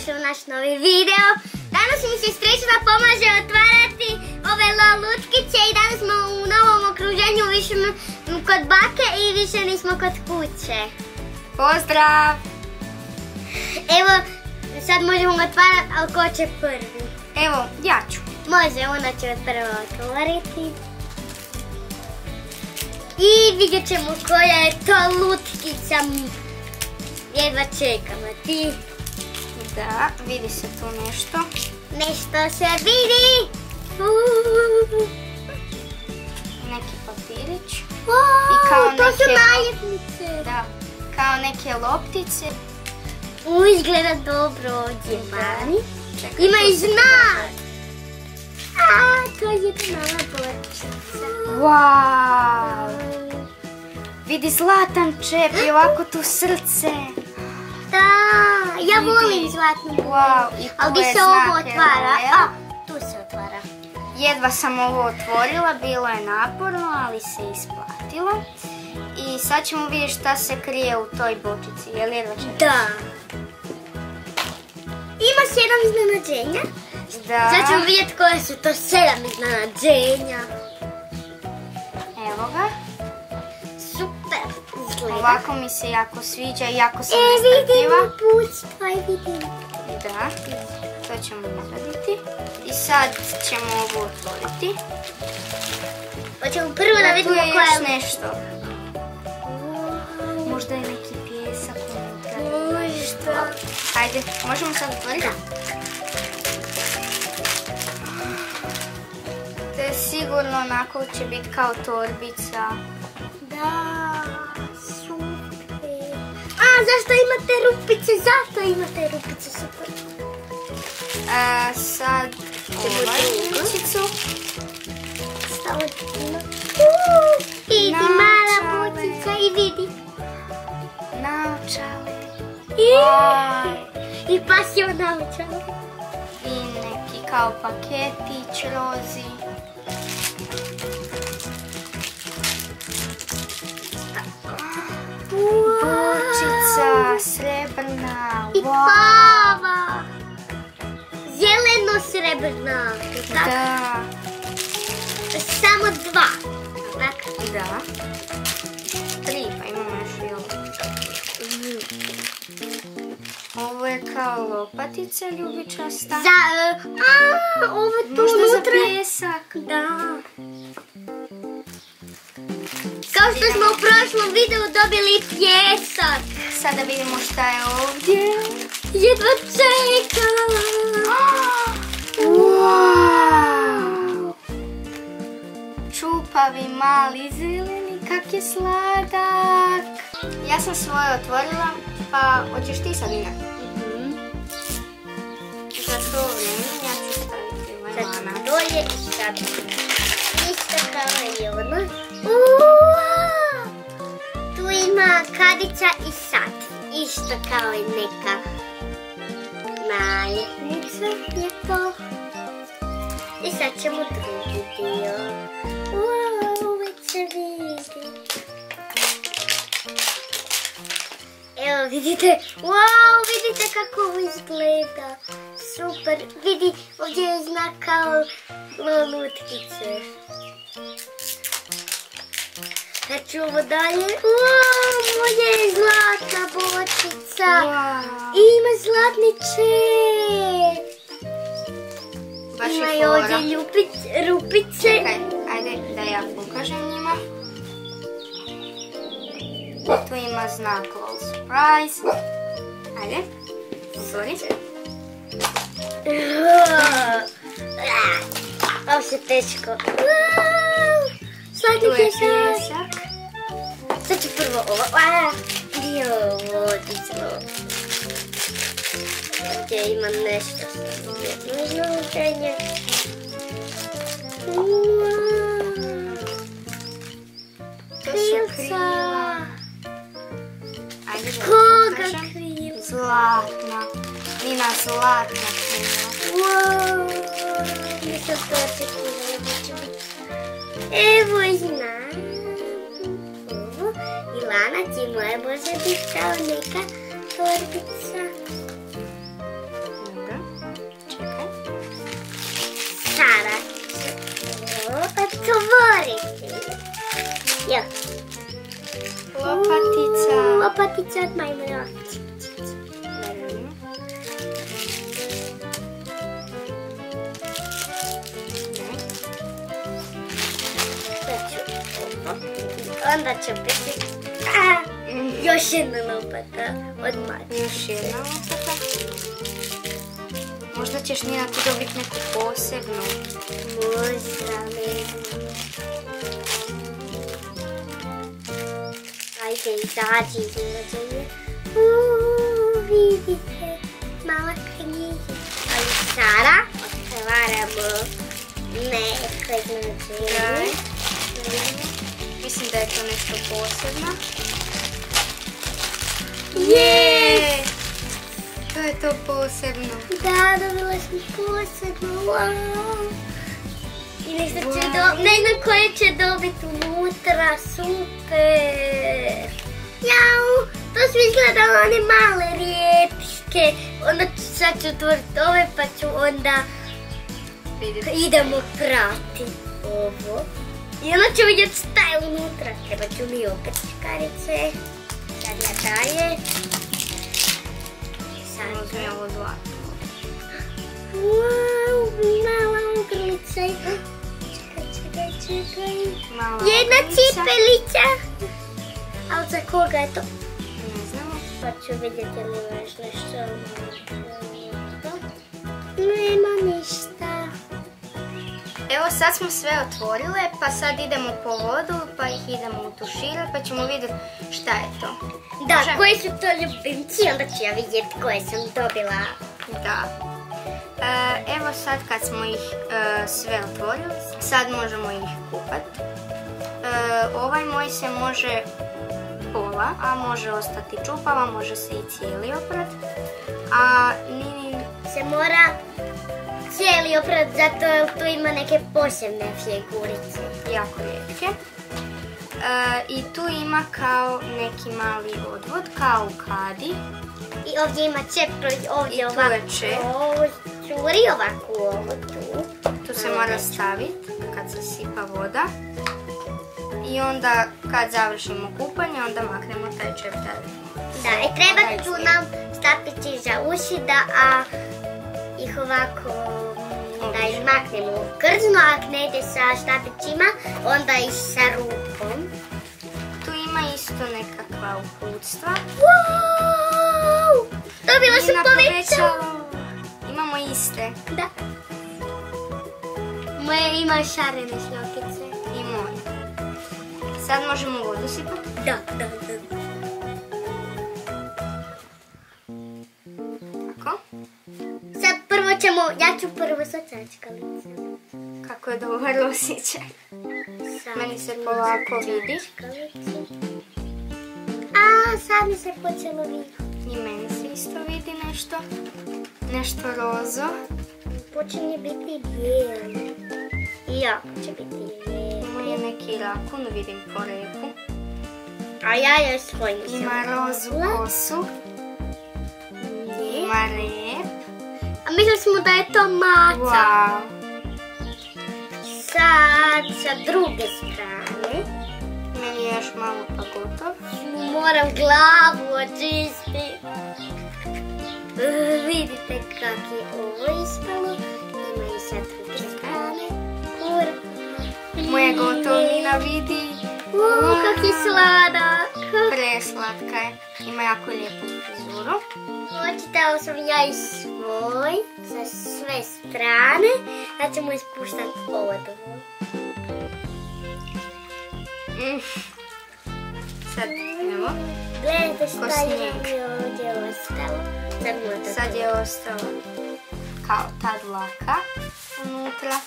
dobrodošli u naš novi video. Danas mi se srećna pomaže otvarati ove lolutkice i danas smo u novom okruženju, više kod bake i više nismo kod kuće. Pozdrav! Evo, sad možemo ga otvarati, ali ko će prvi? Evo, ja ću. Može, ona će prvo otvoriti. I vidjet ćemo koja je to lutkica. Jedva čekamo, ti? Da, vidi se tu nešto. Nešto se vidi. Neki papirić. I kao to su neke- naljepnice. Da, kao neke loptice. Izgleda dobro ovdje, Mari. Čekaj, Ima tu i se znak. A, to je mala borčica. Wow! Vidi zlatan čep i ovako tu srce. Da, ja Vidi. volim zlatnu boju. Wow, i tu Ali gdje je se ovo znak otvara? RL. A, tu se otvara. Jedva sam ovo otvorila, bilo je naporno, ali se isplatilo. I sad ćemo vidjeti šta se krije u toj bočici, jel jedva čekam? Da. Ima 7 iznenađenja. Da. Sad ćemo vidjeti koje su to 7 iznenađenja. Evo ga. Super izgleda. Ovako mi se jako sviđa i jako sam Vidimo nestrpljiva. pucpa i vidimo. Da, to ćemo izraditi. I sad ćemo ovo otvoriti. Hoćemo prvo da Tu vidimo je koja još je. nešto. Možda je neki pijesak unutra. Možda. Ajde, možemo sad otvoriti? To je sigurno onako će biti kao torbica. Da, super. A, zašto imate rupice? Zašto imate rupice? Super. Sad ovaj ručicu. Stavimo. Vidi mala Naočale. bučica i vidi. Naočale. I pasio naočale. I neki kao paketić rozi. Bočica srebrna. I Wow. plava. Zeleno srebrna. Da, Samo 2. Tak? da. 3, pa imamo još i ovo. Ovo je kao lopatica ljubičasta. Ovo tu Možda za unutra. pijesak. Da. Kao što smo u prošlom videu dobili pijesak. Sada vidimo šta je ovdje. Jedva čekam. Wow! Čupavi mali zeleni, kak je sladak. Ja sam svoje otvorila, pa hoćeš ti sad Ina? Za to vrijeme ja ću staviti ovaj Sad lanac. dolje i sad. Isto kao i ono. Tu ima kadica i sat. Isto kao i neka naljepnica je to. I sad ćemo drugi dio. Već se vidi. Evo vidite, vidite kako ovo izgleda. Super, vidi, ovdje je znak kao lutkice. Sad ću ovo dalje. Ovdje je zlatna bočica. Wow. I ima zlatni čep. Baš Ima je i fora. ovdje rupice. Čekaj, ajde da ja pokažem njima. Tu ima znak All Surprise. Ajde, otvori. Ovo se teško. Slatni Tu je pijesak. pijesak. Sad ću prvo ovo. Vodično. Ovdje ima nešto. Jedno iznenađenje. To su krila. Ajde da Koga pokažem. krila? Zlatna. Nina zlatna krila. Nisam to očekivala da će biti. Evo i znam. Ovo. I lanac i moje može biti kao neka torbica. otvoriti. Jo. Lopatica. Lopatica od majmuna. Onda ću biti još jedna lopata od mačice. Još jedna lopata. Možda ćeš Nina tu dobiti neku posebnu. Možda, ne znam. Ajde, izađi iz uvođenja. Vidite, mala knjiga. Ali Sara, otvaramo neko iznenađenje. Mislim da je to nešto posebno. Je! To je to posebno. Da, dobila sam posebno. Wow. I nešto će ne znam koje će dobiti unutra. Super! Jau! To su izgledalo one male riječke. Onda sad ću otvoriti ove pa ću onda idemo prati ovo. I onda ću vidjeti šta je unutra. Treba ću mi opet škarice. Sad ja dalje. Sad uzme ovo zlatno. Wow, mala ogrlica. Čekaj. Jedna cipelica. Ali za koga je to? Ne znamo. Pa ću vidjeti li još nešto. Nema ništa. Evo sad smo sve otvorile, pa sad idemo po vodu, pa ih idemo utuširati, pa ćemo vidjeti šta je to. Da, Može? koji su to ljubimci, onda ću ja vidjeti koje sam dobila. Da. Evo sad kad smo ih sve otvorili, sad možemo ih kupati. Ovaj moj se može pola, a može ostati čupava, može se i cijeli oprat. A Ninin Se mora cijeli oprat, zato jer tu ima neke posebne figurice. jako rijetke. I tu ima kao neki mali odvod, kao u kadi. I ovdje ima čep, ovdje I tu ovako. je čep. Ovo curi ovako ovo tu. Tu se mora staviti kad se sipa voda. I onda kad završimo kupanje, onda maknemo taj čep dalje. Da, i treba tu nam staviti za uši da ih ovako da ih maknemo krzno, ako ne ide sa štapićima, onda i sa rukom. Tu ima isto nekakva uputstva. Wow! Dobila sam Nina, povećalo! Imamo iste. Da. Moje ima šarene šljokice. I moje. Sad možemo vodu sipati. Da. Tako. Sad prvo ćemo, ja ću prvo sa čačkalicom. Kako je dobar osjećaj. Meni se polako vidi. Sad mi se počelo vidjeti. I meni se isto vidi nešto. Nešto rozo. Počinje biti bijeli. I jako će biti bijeli. Ima je neki rakun, vidim po repu. A ja još svoj nisam. Ima rozu kosu. Ima rep. A mislili smo da je to maca. Wow. Sad sa druge strane. Meni je još malo pa gotov. Moram glavu očistiti. Vidite kak je ovo ispalo. Ima i sa druge strane. Moje gotovo, Nina vidi. Kak je sladak. Preslatka je. Ima jako lijepu frizuru. Očitala sam ja i svoj sa sve strane. Sad ćemo ispuštati vodu. Sad, evo. Gledajte šta Ko je snijeg. ovdje ostalo. Sad je ostalo kao ta dlaka unutra.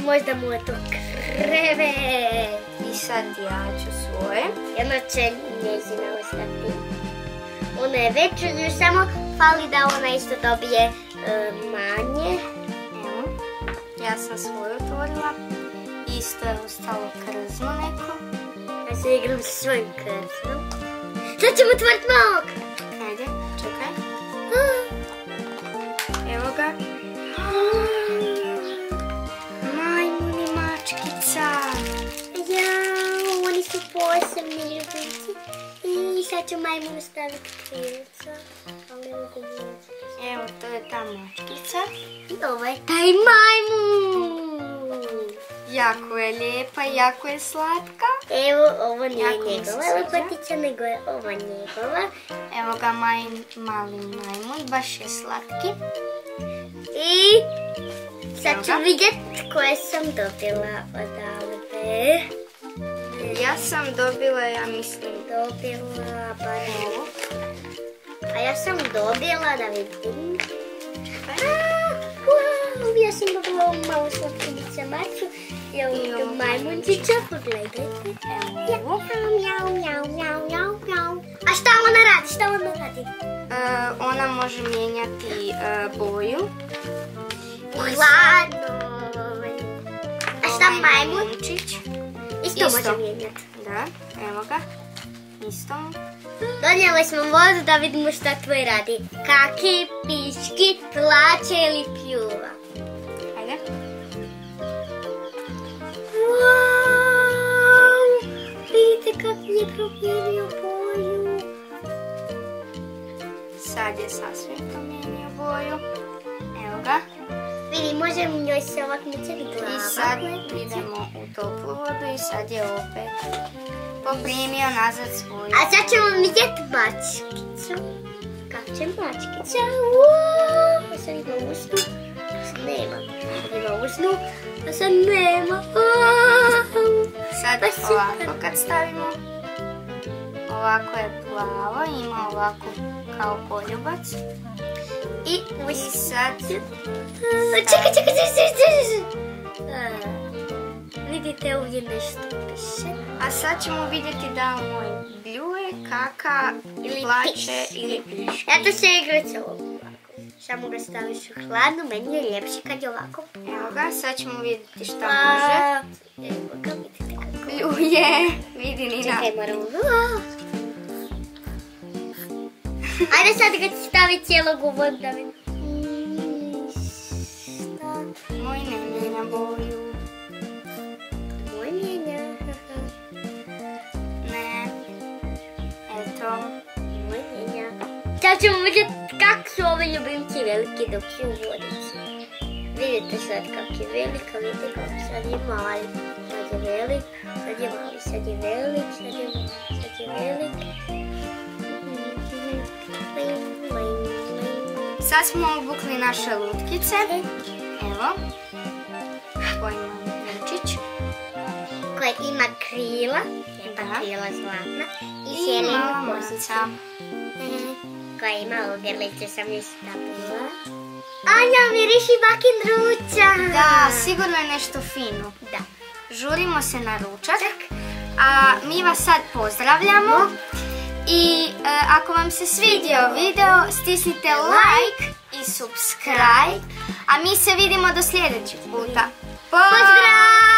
Možda mu je to krevet. I sad ja ću svoje. Jedna će njezina ostati. Ona je veća, još samo fali da ona isto dobije manje. Evo, ja sam svoju otvorila. Isto je ostalo krzno neko. Ja se igram sa svojim krznom. Sad ćemo otvoriti mog. Ajde, čekaj. Evo ga. Majmun i mačkica. posebni ljubimci. I sad ću majmunu staviti krilica. Evo, to je ta mačkica. I ovo je taj majmun. Jako je lijepa, jako je slatka. Evo, ovo nije njegova lepotica, nego je ova njegova. Evo ga mali majmun, baš je slatki. I sad ću vidjeti koje sam dobila odavde. Ja sam dobila, ja mislim, Dobila ovo. A ja sam dobila, da vidim. Ja sam dobila ovu malu slatkinica Marcu i ovu majmunčića, pogledajte. evo. A šta ona radi? Ona može mijenjati boju. Hladno. A šta majmun? Majmunčić. Isto može mijenjati. Da, evo ga. Isto. Donijeli smo vodu da vidimo šta tvoj radi. Kaki, piški, plače ili pljuva. Ajde. Wow! Vidite kako je promijenio boju. Sad je sasvim promijenio boju. Evo ga. Vidi, može mi njoj se ovak micati glava. I sad idemo u toplu vodu i sad je opet poprimio nazad svoju. A sad ćemo vidjeti mačkicu. Kako će mačkica? Wow! A sad ima usnu. A sad nema. Ima usnu. A sad nema. Wow! Sad Pa super. ovako kad stavimo. Ovako je plavo, ima ovako kao poljubac. I sad... Čekaj. Vidite ovdje nešto piše. A sad ćemo vidjeti da moj bljuje, kaka, ili plače ili piški. Ja to se igram sa ovom. Samo ga staviš u hladnu, meni je ljepši kad je ovako. Evo ga, sad ćemo vidjeti šta može. Evo ga, vidite kako. Bljuje, vidi Nina. Čekaj, moramo. Ajde sad ga ti stavi cijelog u vodu da vidim. Moj ne mijenja boju. Moj mijenja. Ne. Eto. Moj mijenja. Sad ćemo vidjeti kako su ovi ljubimci veliki dok su u vodici. Vidite sad kak je velik, a vidite kako sad je mali. Sad je velik, sad je mali, sad je velik, sad je velik. Sad smo obukli naše lutkice. Evo. Koji ima ljučić. Koja ima krila. Lijepa krila zlatna. I sjelinu kosicu. Koja ima ogrlice, sam je stavila. Anja, miriši bakin ručak. Da, sigurno je nešto fino. Da. Žurimo se na ručak. A mi vas sad pozdravljamo. I ako vam se svidio video, stisnite like i subscribe. A mi se vidimo do sljedećeg puta. Pozdrav!